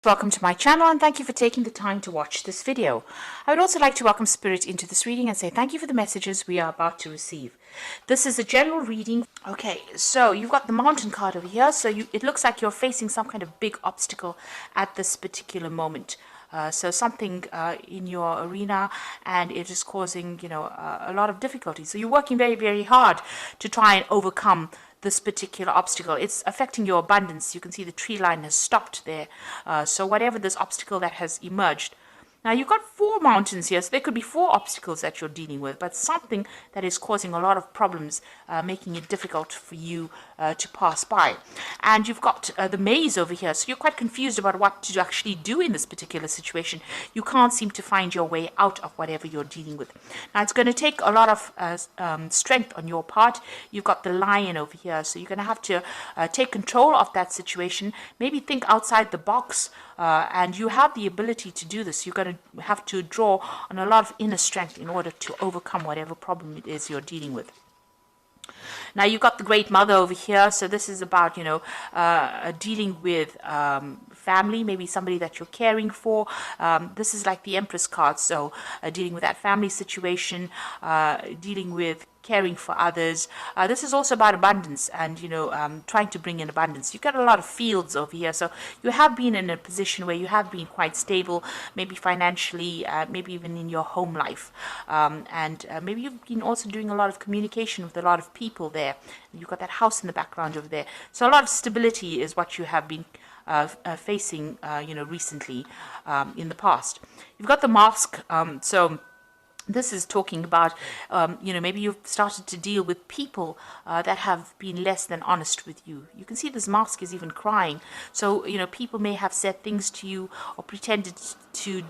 Welcome to my channel and thank you for taking the time to watch this video. I would also like to welcome Spirit into this reading and say thank you for the messages we are about to receive. This is a general reading. Okay, so you've got the Mountain card over here. So it looks like you're facing some kind of big obstacle at this particular moment. So something in your arena, and it is causing, a lot of difficulty. So you're working very, very hard to try and overcome this particular obstacle. It's affecting your abundance. You can see the tree line has stopped there. So whatever this obstacle that has emerged. Now you've got 4 mountains here, so there could be 4 obstacles that you're dealing with, but something that is causing a lot of problems, making it difficult for you to pass by. And you've got the maze over here, so you're quite confused about what to actually do in this particular situation. You can't seem to find your way out of whatever you're dealing with. Now it's going to take a lot of strength on your part. You've got the lion over here, so you're going to have to take control of that situation, maybe think outside the box, and you have the ability to do this. You're going to have to draw on a lot of inner strength in order to overcome whatever problem it is you're dealing with. Now you've got the Great Mother over here, so this is about, dealing with family, maybe somebody that you're caring for. This is like the Empress card, so dealing with that family situation, dealing with caring for others. This is also about abundance and, trying to bring in abundance. You've got a lot of fields over here, so you have been in a position where you have been quite stable, maybe financially, maybe even in your home life. And maybe you've been also doing a lot of communication with a lot of people there. You've got that house in the background over there. So a lot of stability is what you have been facing, recently in the past. You've got the mask, so this is talking about, maybe you've started to deal with people that have been less than honest with you. You can see this mask is even crying. So, people may have said things to you or pretended to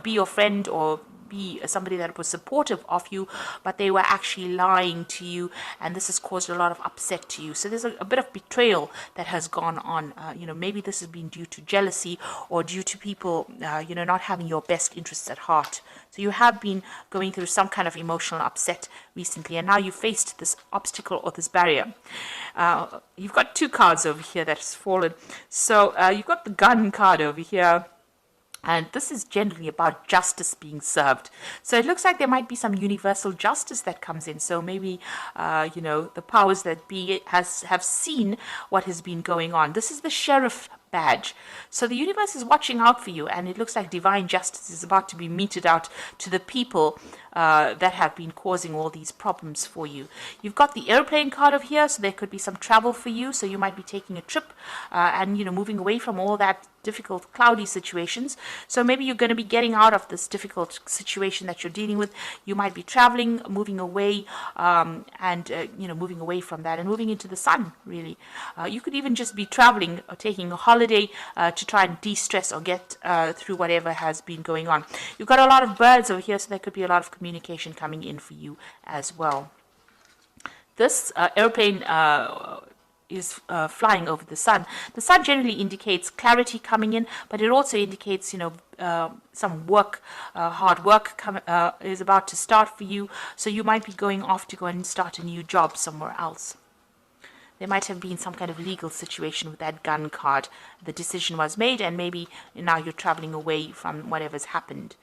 be your friend or be somebody that was supportive of you, but they were actually lying to you, and this has caused a lot of upset to you. So there's a bit of betrayal that has gone on. Maybe this has been due to jealousy or due to people, not having your best interests at heart. So you have been going through some kind of emotional upset recently, and now you faced this obstacle or this barrier. You've got 2 cards over here that's fallen. So you've got the Gun card over here. And this is generally about justice being served. So it looks like there might be some universal justice that comes in. So maybe, the powers that be have seen what has been going on. This is the Sheriff badge. So the universe is watching out for you, and it looks like divine justice is about to be meted out to the people that have been causing all these problems for you. You've got the airplane card over here, so there could be some travel for you. So you might be taking a trip and, moving away from all that difficult, cloudy situations. So maybe you're going to be getting out of this difficult situation that you're dealing with. You might be traveling, moving away, moving away from that and moving into the sun, really. You could even just be traveling or taking a holiday to try and de-stress or get through whatever has been going on. You've got a lot of birds over here, so there could be a lot of communication coming in for you as well. This airplane is flying over the sun. The sun generally indicates clarity coming in, but it also indicates, some work, hard work is about to start for you. So you might be going off to go and start a new job somewhere else. There might have been some kind of legal situation with that Gun card. The decision was made, and maybe now you're traveling away from whatever's happened.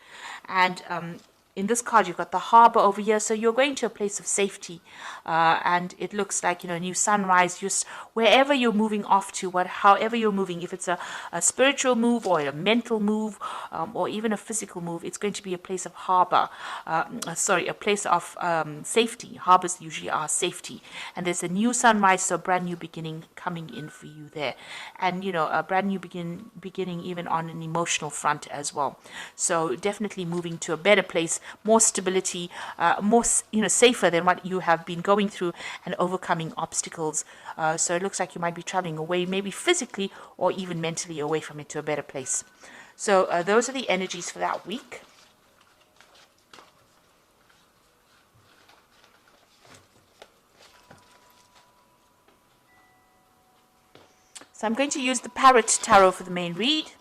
And in this card, you've got the harbor over here, so you're going to a place of safety, and it looks like, a new sunrise. Just wherever you're moving off to, however you're moving, if it's a spiritual move or a mental move, or even a physical move, it's going to be a place of harbor. A place of safety. Harbors usually are safety, and there's a new sunrise, so a brand new beginning coming in for you there, and a brand new beginning even on an emotional front as well. So definitely moving to a better place, more stability, more safer than what you have been going through, and overcoming obstacles. So it looks like you might be traveling away, maybe physically or even mentally away from it to a better place. So those are the energies for that week. So I'm going to use the Parrot Tarot for the main read.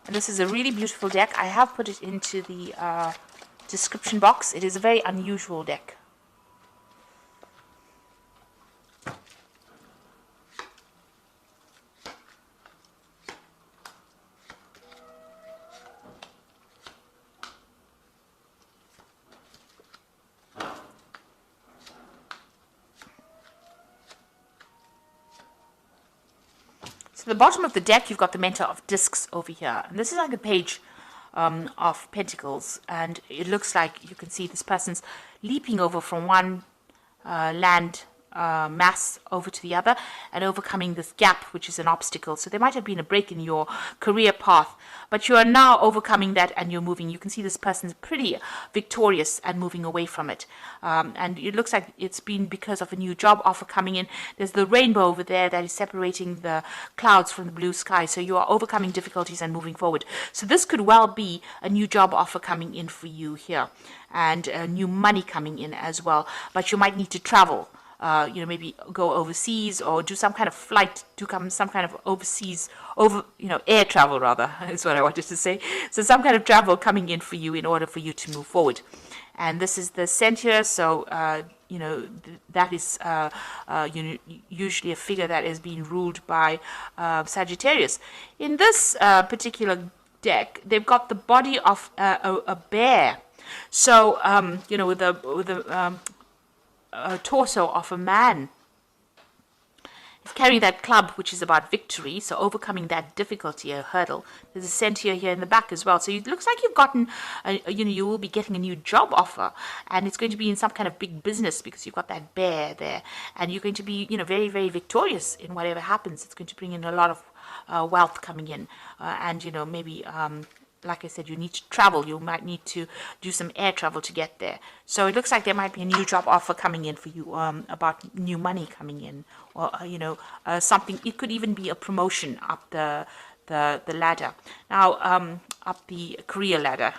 And this is a really beautiful deck. I have put it into the description box. It is a very unusual deck. the bottom of the deck, you've got the Mentor of Discs over here. And this is like a page of Pentacles. And it looks like you can see this person's leaping over from one land mass over to the other and overcoming this gap, which is an obstacle. So there might have been a break in your career path, but you are now overcoming that and you're moving. You can see this person's pretty victorious and moving away from it. And it looks like it's been because of a new job offer coming in. There's the rainbow over there that is separating the clouds from the blue sky. So you are overcoming difficulties and moving forward. So this could well be a new job offer coming in for you here, and new money coming in as well. But you might need to travel. Maybe go overseas or do some kind of flight, some kind of overseas, air travel rather, is what I wanted to say. So some kind of travel coming in for you in order for you to move forward. And this is the center, so, that is usually a figure that is being ruled by Sagittarius. In this particular deck, they've got the body of a bear. So, with a torso of a man. He's carrying that club, which is about victory, so overcoming that difficulty, a hurdle. There's a center here in the back as well. So it looks like you've gotten, you will be getting a new job offer, and it's going to be in some kind of big business because you've got that bear there, and you're going to be, very, very victorious in whatever happens. It's going to bring in a lot of wealth coming in, and maybe. Like I said, you need to travel. You might need to do some air travel to get there. So it looks like there might be a new job offer coming in for you, about new money coming in, or something. It could even be a promotion up the ladder. Now, up the career ladder.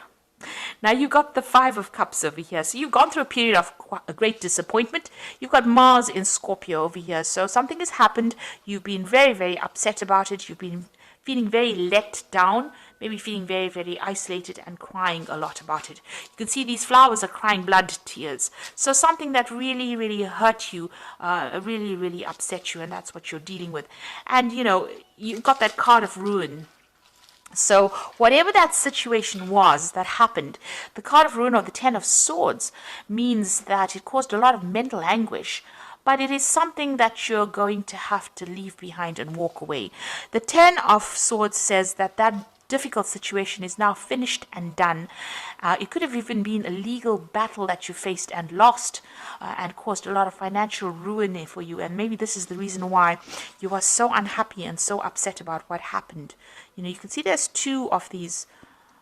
Now you've got the Five of Cups over here. So you've gone through a period of a great disappointment. You've got Mars in Scorpio over here. So something has happened. You've been very, very upset about it. You've been feeling very let down, maybe feeling very, very isolated and crying a lot about it. You can see these flowers are crying blood tears. So something that really, really hurt you, really, really upset you, and that's what you're dealing with. And, you've got that card of ruin. So whatever that situation was that happened, the card of ruin or the Ten of Swords means that it caused a lot of mental anguish. But it is something that you're going to have to leave behind and walk away. The Ten of Swords says that difficult situation is now finished and done. It could have even been a legal battle that you faced and lost, and caused a lot of financial ruin for you. And maybe this is the reason why you are so unhappy and so upset about what happened. You can see there's two of these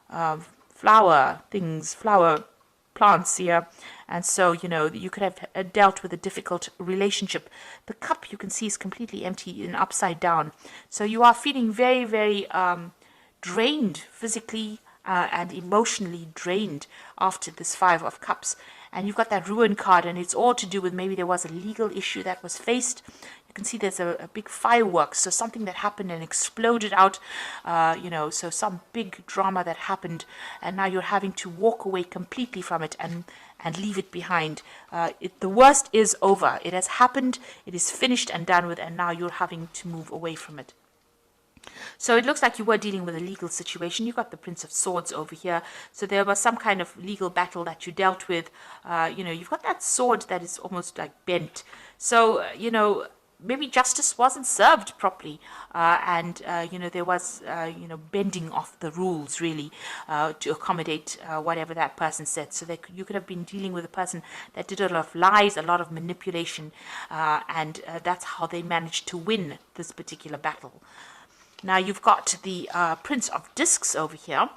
flower plants here, and so you could have dealt with a difficult relationship. The cup, you can see, is completely empty and upside down, so you are feeling very, very drained physically and emotionally drained after this Five of Cups. And you've got that ruin card, and it's all to do with maybe there was a legal issue that was faced. You can see there's a big fireworks, so something that happened and exploded out, so some big drama that happened, and now you're having to walk away completely from it and leave it behind. The worst is over. It has happened, it is finished and done with, and now you're having to move away from it. So it looks like you were dealing with a legal situation. You've got the Prince of Swords over here. So there was some kind of legal battle that you dealt with. You've got that sword that is almost like bent. So, maybe justice wasn't served properly. There was, bending of the rules, really, to accommodate whatever that person said. So you could have been dealing with a person that did a lot of lies, a lot of manipulation, and that's how they managed to win this particular battle. Now you've got the Prince of Discs over here,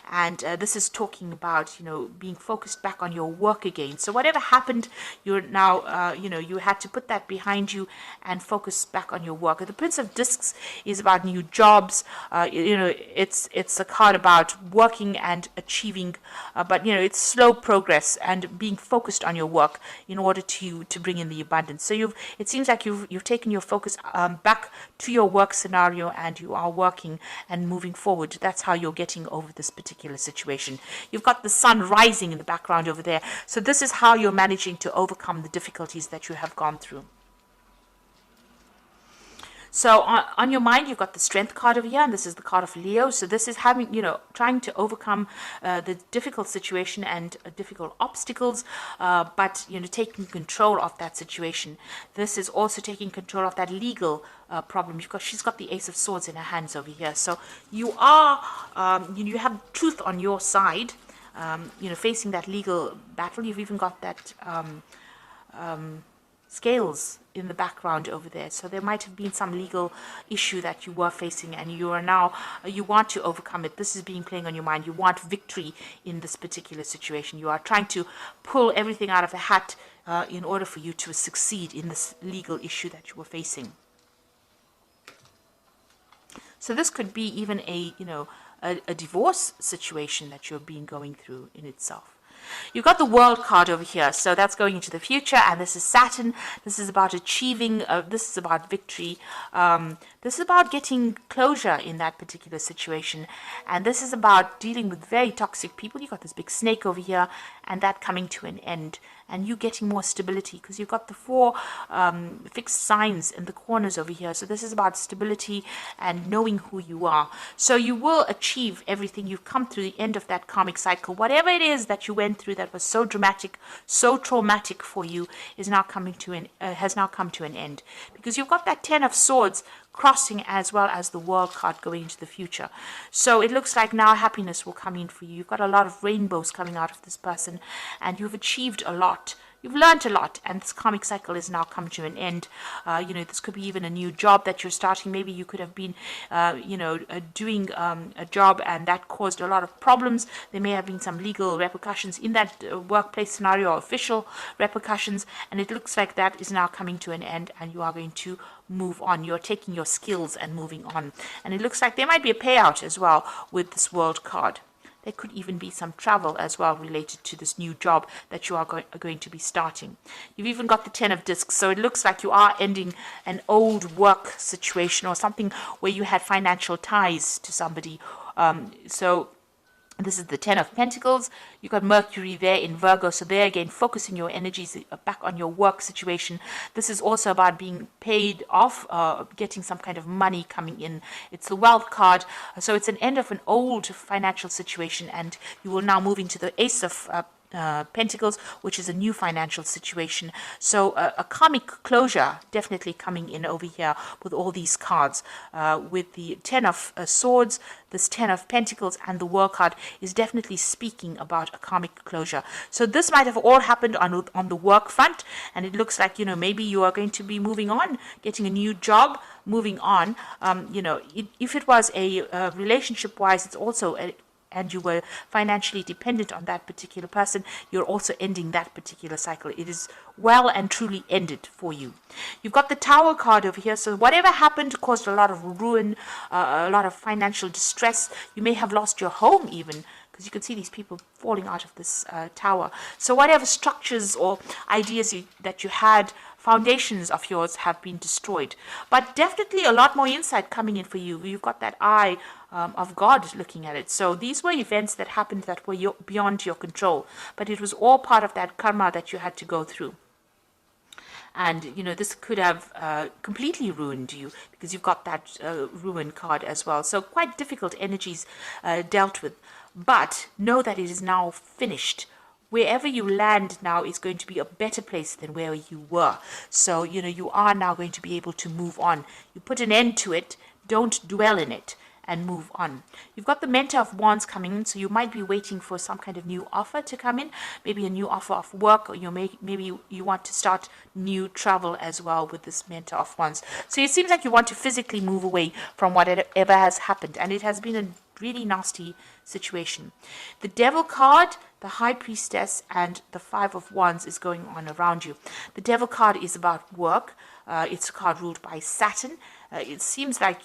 and this is talking about, being focused back on your work again. So whatever happened, you're now, you had to put that behind you and focus back on your work. The Prince of Discs is about new jobs. It's a card about working and achieving, but it's slow progress and being focused on your work in order to bring in the abundance. So it seems like you've taken your focus back to your work scenario, and you are working and moving forward. That's how you're getting over this particular situation. You've got the sun rising in the background over there. So this is how you're managing to overcome the difficulties that you have gone through. So on your mind, you've got the Strength card over here, and this is the card of Leo. So this is having, trying to overcome the difficult situation and difficult obstacles, but, taking control of that situation. This is also taking control of that legal problem, because she's got the Ace of Swords in her hands over here. So you are, you have truth on your side, facing that legal battle. You've even got that scales in the background over there. So there might have been some legal issue that you were facing, and you are now, you want to overcome it. This is being playing on your mind. You want victory in this particular situation. You are trying to pull everything out of the hat in order for you to succeed in this legal issue that you were facing. So this could be even a divorce situation that you're going through in itself. You've got the World card over here, so that's going into the future, and this is Saturn. This is about achieving, this is about victory. This is about getting closure in that particular situation, and this is about dealing with very toxic people. You've got this big snake over here, and that coming to an end, and you getting more stability, because you've got the 4 fixed signs in the corners over here. So this is about stability and knowing who you are. So you will achieve everything. You've come through the end of that karmic cycle. Whatever it is that you went through that was so dramatic, so traumatic for you, is now coming to has now come to an end, because you've got that 10 of Swords crossing, as well as the World card going into the future. So it looks like now happiness will come in for you. You've got a lot of rainbows coming out of this person, and you've achieved a lot. You've learned a lot, and this karmic cycle is now come to an end. This could be even a new job that you're starting. Maybe you could have been, doing a job, and that caused a lot of problems. There may have been some legal repercussions in that workplace scenario, or official repercussions, and it looks like that is now coming to an end, and you are going to move on. You're taking your skills and moving on. And it looks like there might be a payout as well with this World card. There could even be some travel as well related to this new job that you are going to be starting. You've even got the 10 of Discs, so it looks like you are ending an old work situation, or something where you had financial ties to somebody. So this is the 10 of Pentacles. You've got Mercury there in Virgo, so there again, focusing your energies back on your work situation. This is also about being paid off, getting some kind of money coming in. It's the Wealth card, so it's an end of an old financial situation, and you will now move into the Ace of Pentacles, which is a new financial situation. So a karmic closure definitely coming in over here with all these cards. With the 10 of Swords, this 10 of Pentacles, and the World card is definitely speaking about a karmic closure. So this might have all happened on the work front, and it looks like, maybe you are going to be moving on, getting a new job, moving on. If it was a relationship-wise, it's also and you were financially dependent on that particular person, you're also ending that particular cycle. It is well and truly ended for you. You've got the Tower card over here. So whatever happened caused a lot of ruin, a lot of financial distress. You may have lost your home even, because you can see these people falling out of this tower. So whatever structures or ideas that you had, foundations of yours have been destroyed. But definitely a lot more insight coming in for you. You've got that eye of God looking at it. So these were events that happened that were beyond your control, but it was all part of that karma that you had to go through. And, this could have completely ruined you, because you've got that ruin card as well. So quite difficult energies dealt with. But know that it is now finished. Wherever you land now is going to be a better place than where you were. So, you are now going to be able to move on. You put an end to it. Don't dwell in it, and move on. You've got the Mentor of Wands coming in, so you might be waiting for some kind of new offer to come in, maybe a new offer of work, or maybe you want to start new travel as well with this Mentor of Wands. So it seems like you want to physically move away from whatever has happened, and it has been a really nasty situation. The Devil card, the High Priestess, and the 5 of Wands is going on around you. The Devil card is about work. It's a card ruled by Saturn. It seems like,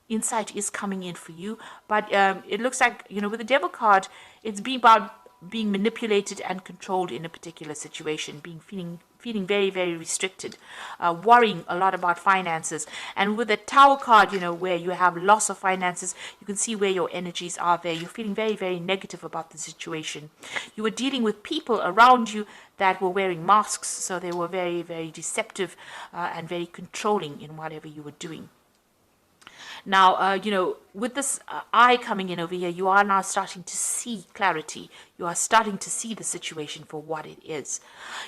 insight is coming in for you, but it looks like, with the Devil card, it's been about being manipulated and controlled in a particular situation, feeling very, very restricted, worrying a lot about finances. And with the Tower card, where you have loss of finances, you can see where your energies are there. You're feeling very, very negative about the situation. You were dealing with people around you that were wearing masks, so they were very, very deceptive and very controlling in whatever you were doing. Now, with this eye coming in over here, you are now starting to see clarity. You are starting to see the situation for what it is.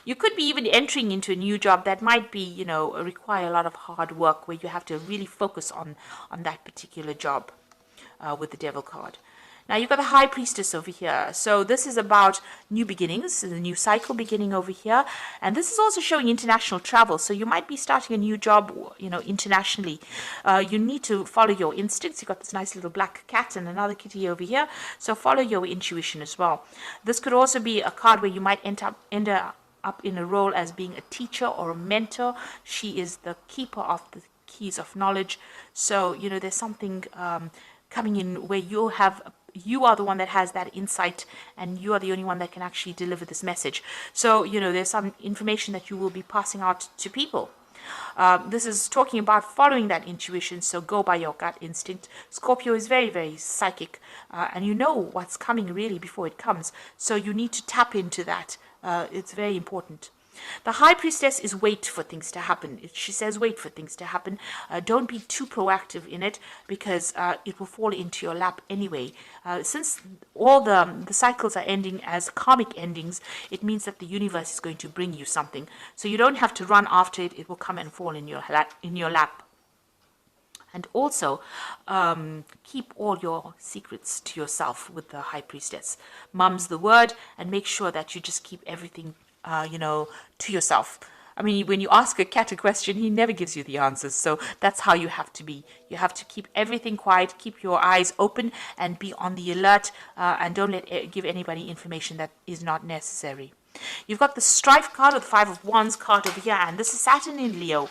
You could be even entering into a new job that might be, require a lot of hard work, where you have to really focus on that particular job with the Devil card. Now, you've got the High Priestess over here. So this is about new beginnings, the new cycle beginning over here. And this is also showing international travel. So you might be starting a new job, internationally. You need to follow your instincts. You've got this nice little black cat and another kitty over here. So follow your intuition as well. This could also be a card where you might end up in a role as being a teacher or a mentor. She is the keeper of the keys of knowledge. So, there's something coming in where you are the one that has that insight, and you are the only one that can actually deliver this message. So, there's some information that you will be passing out to people. This is talking about following that intuition, so go by your gut instinct. Scorpio is very, very psychic, and you know what's coming really before it comes. So you need to tap into that. It's very important. The High Priestess is wait for things to happen. She says wait for things to happen. Don't be too proactive in it, because it will fall into your lap anyway. Since all the cycles are ending as karmic endings, it means that the universe is going to bring you something. So you don't have to run after it. It will come and fall in your lap. And also, keep all your secrets to yourself with the High Priestess. Mum's the word, and make sure that you just keep everything to yourself. I mean, when you ask a cat a question, he never gives you the answers. So that's how you have to be. You have to keep everything quiet, keep your eyes open, and be on the alert, and don't give anybody information that is not necessary. You've got the Strife card, or the Five of Wands card over here, and this is Saturn in Leo.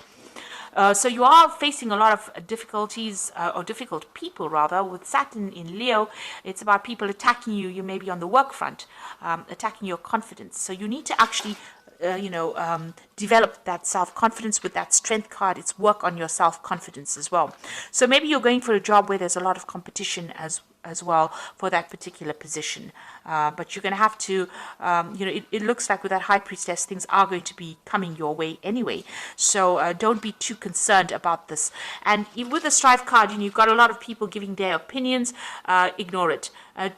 So you are facing a lot of difficulties, or difficult people rather, with Saturn in Leo. It's about people attacking you. You may be on the work front, attacking your confidence. So you need to actually, develop that self-confidence with that Strength card. It's work on your self-confidence as well. So maybe you're going for a job where there's a lot of competition as well for that particular position. But you're going to have to, it looks like with that High Priestess, things are going to be coming your way anyway. So don't be too concerned about this. And with the Strife card, you've got a lot of people giving their opinions. Ignore it.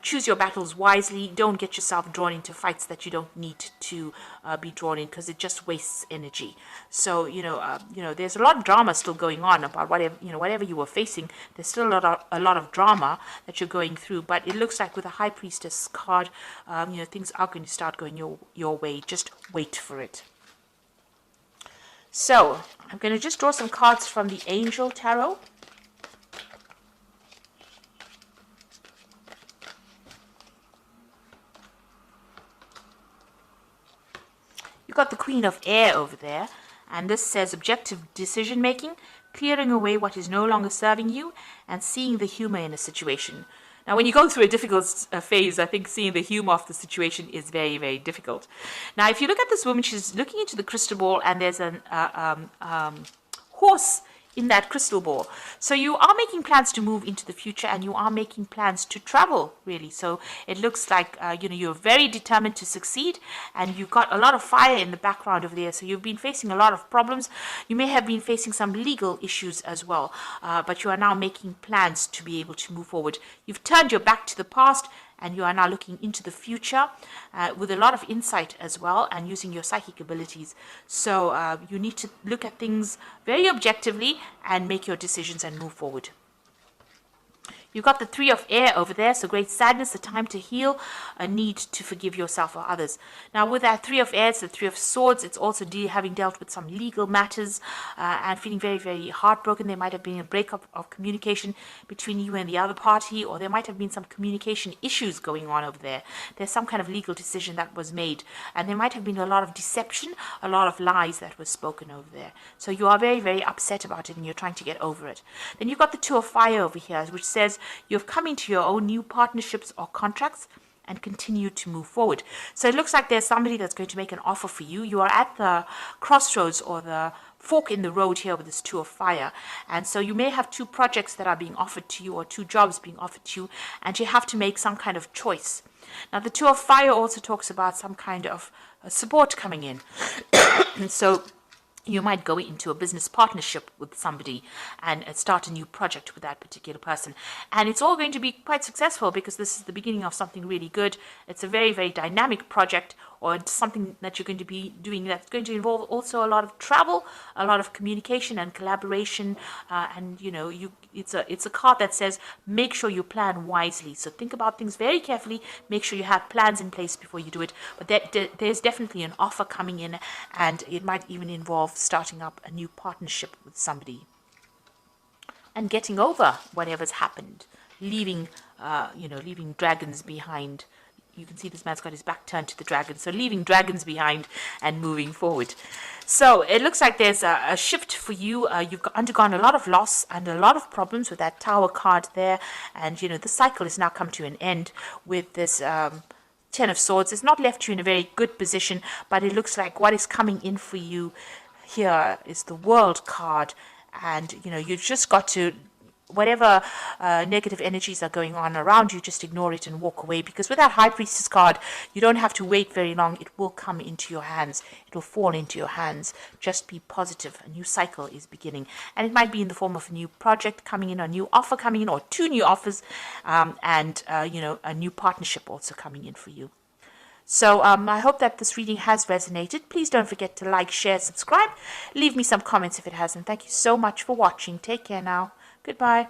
Choose your battles wisely. Don't get yourself drawn into fights that you don't need to be drawn in, because it just wastes energy. So, there's a lot of drama still going on about whatever you were facing. There's still a lot of drama that you're going through, but it looks like with a High Priestess card, things are going to start going your way. Just wait for it. So I'm going to just draw some cards from the Angel Tarot. You've got the Queen of Air over there, and this says objective decision making, clearing away what is no longer serving you, and seeing the humor in a situation. Now, when you go through a difficult phase, I think seeing the humor of the situation is very, very difficult. Now, if you look at this woman, she's looking into the crystal ball, and there's a horse in that crystal ball. So you are making plans to move into the future, and you are making plans to travel, really. So it looks like, you're very determined to succeed, and you've got a lot of fire in the background over there. So you've been facing a lot of problems. You may have been facing some legal issues as well, but you are now making plans to be able to move forward. You've turned your back to the past, and you are now looking into the future with a lot of insight as well, and using your psychic abilities. So you need to look at things very objectively and make your decisions and move forward. You've got the Three of Air over there, so great sadness, a time to heal, a need to forgive yourself or others. Now, with that Three of Air, it's the Three of Swords. It's also having dealt with some legal matters and feeling very, very heartbroken. There might have been a breakup of communication between you and the other party, or there might have been some communication issues going on over there. There's some kind of legal decision that was made, and there might have been a lot of deception, a lot of lies that were spoken over there. So you are very, very upset about it, and you're trying to get over it. Then you've got the Two of Fire over here, which says you've come into your own new partnerships or contracts, and continue to move forward. So it looks like there's somebody that's going to make an offer for you. You are at the crossroads or the fork in the road here with this Two of Fire, and so you may have two projects that are being offered to you, or two jobs being offered to you, and you have to make some kind of choice. Now the Two of Fire also talks about some kind of support coming in. And so you might go into a business partnership with somebody and start a new project with that particular person. And it's all going to be quite successful because this is the beginning of something really good. It's a very, very dynamic project, or it's something that you're going to be doing that's going to involve also a lot of travel, a lot of communication and collaboration. And, you know, it's a card that says make sure you plan wisely. So think about things very carefully. Make sure you have plans in place before you do it. But there's definitely an offer coming in, and it might even involve starting up a new partnership with somebody and getting over whatever's happened, leaving leaving dragons behind. You can see this man's got his back turned to the dragon, so leaving dragons behind and moving forward. So it looks like there's a shift for you. You've undergone a lot of loss and a lot of problems with that Tower card there, and you know the cycle has now come to an end with this Ten of Swords. It's not left you in a very good position, but it looks like what is coming in for you here is the World card, and you know you've just got to, whatever negative energies are going on around you, just ignore it and walk away, because with that High Priestess card, you don't have to wait very long. It will come into your hands. It will fall into your hands. Just be positive. A new cycle is beginning, and it might be in the form of a new project coming in, a new offer coming in, or two new offers, and a new partnership also coming in for you. So I hope that this reading has resonated. Please don't forget to like, share, subscribe. Leave me some comments if it hasn't. Thank you so much for watching. Take care now. Goodbye.